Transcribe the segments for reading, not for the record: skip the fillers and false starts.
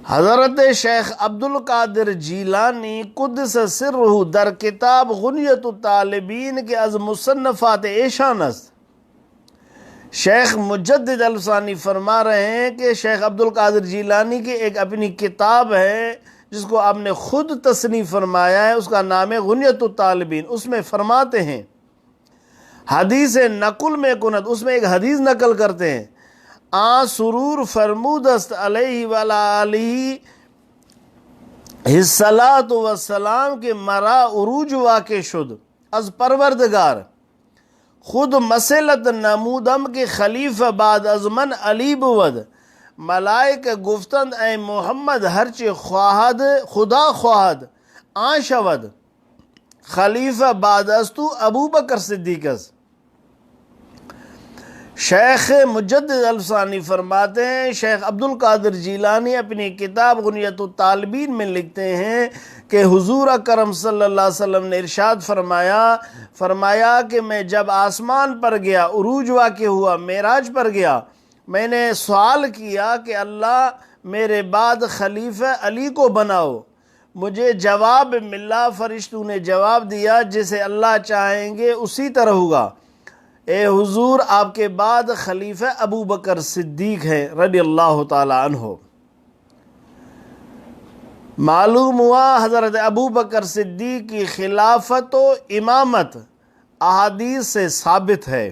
حضرت شیخ عبدالقادر جیلانی قدس سرہ در کتاب غنیت الطالبین کے از مصنفات ایشان است۔ شیخ مجدد الفسانی فرما رہے ہیں کہ شیخ عبدالقادر جیلانی کی ایک اپنی کتاب ہے جس کو آپ نے خود تصنیف فرمایا ہے، اس کا نام ہے غنیت الطالبین۔ اس میں فرماتے ہیں حدیث نقل میں کند، اس میں ایک حدیث نقل کرتے ہیں، آن سرور فرمود است علیہ وعلی آلہ الصلاۃ والسلام کے مرا عروج واقع شد از پروردگار، خود مسلت نمودم کے خلیفہ بعد از من علی بود، ملائکہ گفتند اے محمد ہرچہ خواہد خدا خواہد آن شود، خلیفہ بعد از تو ابو بکر صدیق است۔ شیخ مجدد الفسانی فرماتے ہیں شیخ عبدالقادر جیلانی اپنی کتاب غنیت الطالبین میں لکھتے ہیں کہ حضور اکرم صلی اللہ علیہ وسلم نے ارشاد فرمایا کہ میں جب آسمان پر گیا، عروج واقع ہوا، معراج پر گیا، میں نے سوال کیا کہ اللہ میرے بعد خلیفہ علی کو بناؤ، مجھے جواب ملا، فرشتوں نے جواب دیا جسے اللہ چاہیں گے اسی طرح ہوگا، اے حضور آپ کے بعد خلیفہ ابو بکر صدیق ہے رضی اللہ تعالی عنہ۔ معلوم ہوا حضرت ابو بکر صدیق کی خلافت و امامت احادیث سے ثابت ہے۔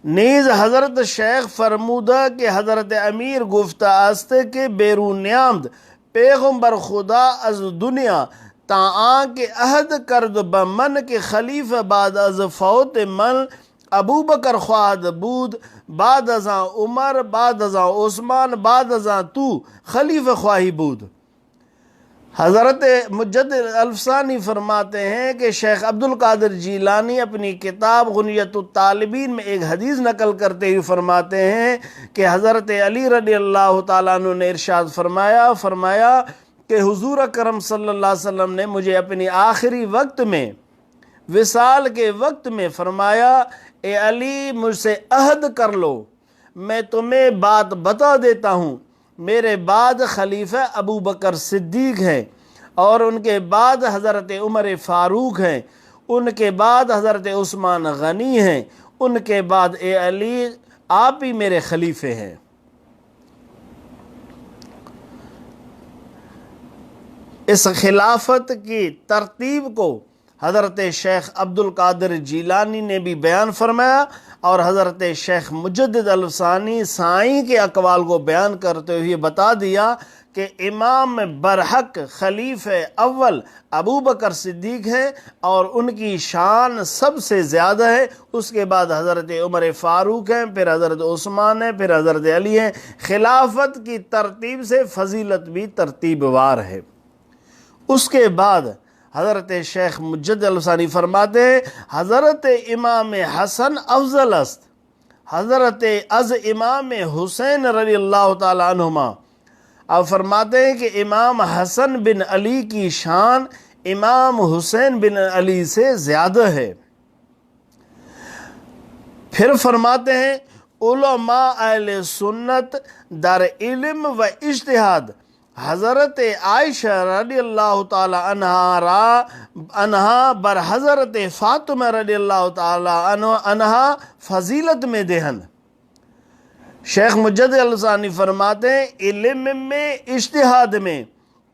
نیز حضرت شیخ فرمودہ کہ حضرت امیر گفتہ است کہ بیرون نیامد پیغمبر خدا از دنیا تا آن کے عہد کرد بمن کے خلیفہ بعد از فوت من ابو بکر خواہد بود، بعد ازاں عمر، بعد ازاں عثمان، بعد ازاں تو خلیفہ خواہی بود۔ حضرت مجدد الفسانی فرماتے ہیں کہ شیخ عبدالقادر جیلانی اپنی کتاب غنیت الطالبین میں ایک حدیث نقل کرتے ہوئے فرماتے ہیں کہ حضرت علی رضی اللہ تعالیٰ عنہ نے ارشاد فرمایا کہ حضور اکرم صلی اللہ علیہ وسلم نے مجھے اپنی آخری وقت میں، وصال کے وقت میں فرمایا، اے علی مجھ سے عہد کر لو، میں تمہیں بات بتا دیتا ہوں، میرے بعد خلیفہ ابو بکر صدیق ہیں، اور ان کے بعد حضرت عمر فاروق ہیں، ان کے بعد حضرت عثمان غنی ہیں، ان کے بعد اے علی آپ ہی میرے خلیفے ہیں۔ اس خلافت کی ترتیب کو حضرت شیخ عبدالقادر جیلانی نے بھی بیان فرمایا، اور حضرت شیخ مجدد الفسانی سائیں کے اقوال کو بیان کرتے ہوئے بتا دیا کہ امام برحق خلیفہ اول ابو بکر صدیق ہیں اور ان کی شان سب سے زیادہ ہے، اس کے بعد حضرت عمر فاروق ہیں، پھر حضرت عثمان ہیں، پھر حضرت علی ہیں۔ خلافت کی ترتیب سے فضیلت بھی ترتیب وار ہے۔ اس کے بعد حضرت شیخ مجدد الفسانی فرماتے ہیں حضرت امام حسن افضل است، حضرت از امام حسین رضی اللہ تعالی عنہما۔ اب فرماتے ہیں کہ امام حسن بن علی کی شان امام حسین بن علی سے زیادہ ہے۔ پھر فرماتے ہیں علماء اہل سنت در علم و اجتہاد حضرت عائشہ رضی اللہ تعالی عنہا بر حضرت فاطمہ رضی اللہ تعالی عنہا فضیلت میں دہن۔ شیخ مجدد الفسانی فرماتے ہیں علم میں، اجتہاد میں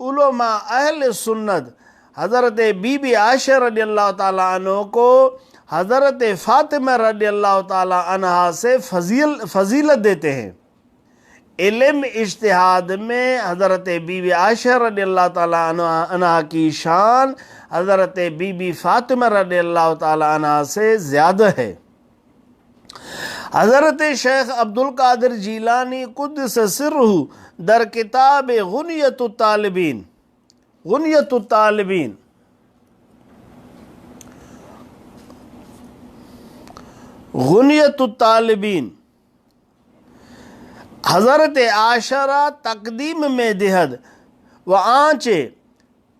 علماء اہل سنت حضرت بی بی عائشہ رضی اللہ تعالی عنہ کو حضرت فاطمہ رضی اللہ تعالی عنہا سے فضیلت دیتے ہیں۔ علم اجتہاد میں حضرت بی بی عائشہ رضی اللہ تعالیٰ عنہا کی شان حضرت بی بی فاطمہ رضی اللہ تعالیٰ عنہا سے زیادہ ہے۔ حضرت شیخ عبدالقادر جیلانی قدس سرہ در کتاب غنیت الطالبین حضرت عاشرہ تقدیم میں دہد و آنچے۔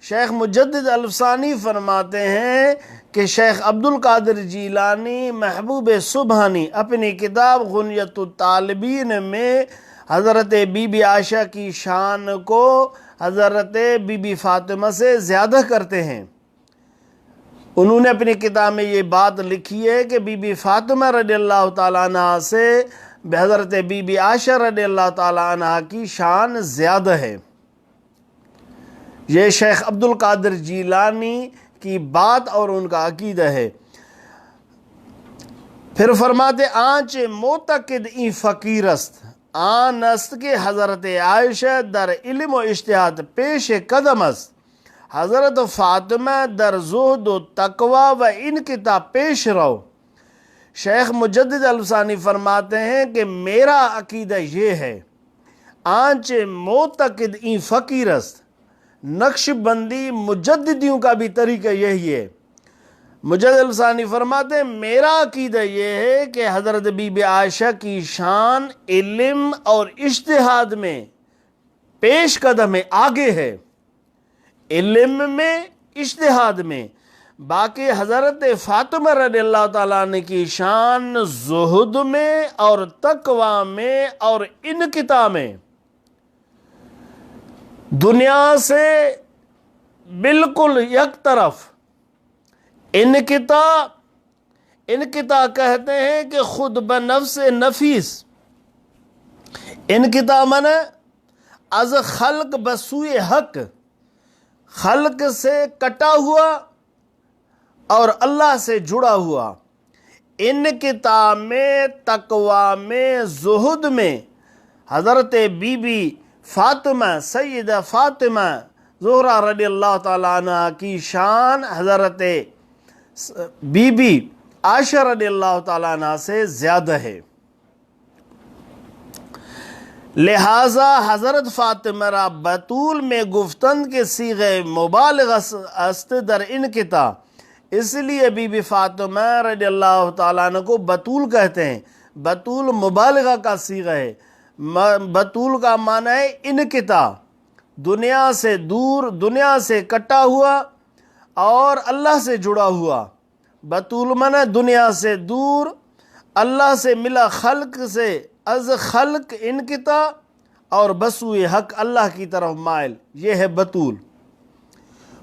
شیخ مجدد الفسانی فرماتے ہیں کہ شیخ عبدالقادر جیلانی محبوب سبحانی اپنی کتاب غنیت الطالبین میں حضرت بی بی عائشہ کی شان کو حضرت بی بی فاطمہ سے زیادہ کرتے ہیں۔ انہوں نے اپنی کتاب میں یہ بات لکھی ہے کہ بی بی فاطمہ رضی اللہ تعالیٰ عنہ سے حضرت بی بی عائشہ رضی اللہ تعالیٰ عنہ کی شان زیادہ ہے۔ یہ شیخ عبد القادر جیلانی کی بات اور ان کا عقیدہ ہے۔ پھر فرماتے آنچ معتقد این فقیر است، آن است کہ حضرت عائشہ در علم و اجتہاد پیش قدم است، حضرت فاطمہ در زہد و تقوی و انقطاع پیش رو۔ شیخ مجدد الفسانی فرماتے ہیں کہ میرا عقیدہ یہ ہے، آنچ معتقد این فقیر است، نقش بندی مجددیوں کا بھی طریقہ یہی ہے۔ مجدد الفسانی فرماتے ہیں میرا عقیدہ یہ ہے کہ حضرت بی بی عائشہ کی شان علم اور اجتہاد میں پیش قدم ہے، آگے ہے، علم میں اجتہاد میں۔ باقی حضرت فاطمہ رضی اللہ تعالیٰ عنہ کی شان زہد میں اور تقوی میں اور انقطاع میں، دنیا سے بالکل یک طرف۔ انقطاع کہتے ہیں کہ خود بنفس نفیس، انقطاع معنی از خلق بسوئے حق، خلق سے کٹا ہوا اور اللہ سے جڑا ہوا۔ انقطاع میں، تقوی میں، زہد میں حضرت بی بی فاطمہ، سیدہ فاطمہ زہرا رضی اللہ تعالیٰ عنہ کی شان حضرت بی بی عائشہ رضی اللہ تعالیٰ عنہ سے زیادہ ہے۔ لہذا حضرت فاطمہ را بطول میں گفتن کے صیغہ مبالغہ است در انقطاع، اس لیے بی بی فاطمہ رضی اللہ تعالیٰ عنہ کو بطول کہتے ہیں۔ بطول مبالغہ کا صیغہ ہے۔ بطول کا معنی ہے انقطاع، دنیا سے دور، دنیا سے کٹا ہوا اور اللہ سے جڑا ہوا۔ بطول معنی دنیا سے دور، اللہ سے ملا، خلق سے از خلق انقطاع اور بسوئے حق اللہ کی طرف مائل، یہ ہے بطول۔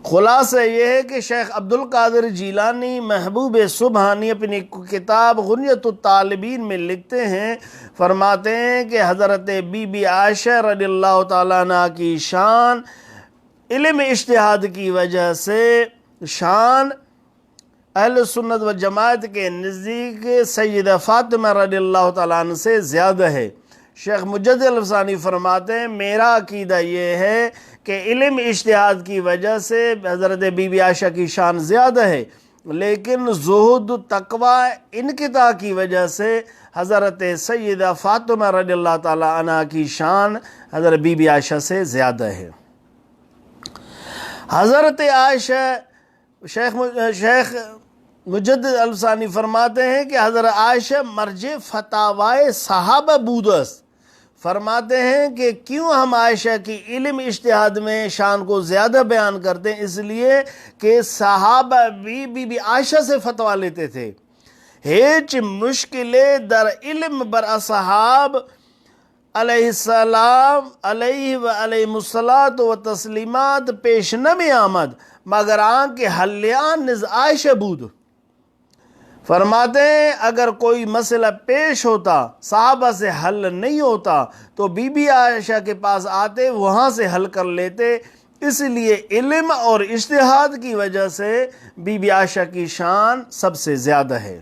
خلاصہ یہ ہے کہ شیخ عبد القادر جیلانی محبوب سبحانی اپنی کتاب غنیۃ الطالبین میں لکھتے ہیں، فرماتے ہیں کہ حضرت بی بی عائشہ رضی اللہ تعالیٰ عنہ کی شان علم اجتہاد کی وجہ سے شان اہل سنت و جماعت کے نزدیک سیدہ فاطمہ رضی اللہ تعالیٰ عنہ سے زیادہ ہے۔ شیخ مجدد الفسانی فرماتے ہیں میرا عقیدہ یہ ہے کہ علم اجتہاد کی وجہ سے حضرت بی بی عائشہ کی شان زیادہ ہے، لیکن زہد، تقوی، انقطاع کی وجہ سے حضرت سیدہ فاطمہ رضی اللہ تعالیٰ عنہ کی شان حضرت بی بی عائشہ سے زیادہ ہے۔ حضرت عائشہ، شیخ مجدد الفسانی فرماتے ہیں کہ حضرت عائشہ مرجع فتاوائے صحابہ بود است۔ فرماتے ہیں کہ کیوں ہم عائشہ کی علم اجتہاد میں شان کو زیادہ بیان کرتے ہیں، اس لیے کہ صحابہ بھی بی بی عائشہ سے فتویٰ لیتے تھے۔ ہیچ مشکلیں در علم بر اصحاب علیہ السلام علیہ و علیہ الصلاۃ و تسلیمات پیش نمی آمد مگر آن کے حلیان نز عائشہ بود۔ فرماتے ہیں اگر کوئی مسئلہ پیش ہوتا، صحابہ سے حل نہیں ہوتا تو بی بی عائشہ کے پاس آتے، وہاں سے حل کر لیتے۔ اس لیے علم اور اجتہاد کی وجہ سے بی بی عائشہ کی شان سب سے زیادہ ہے۔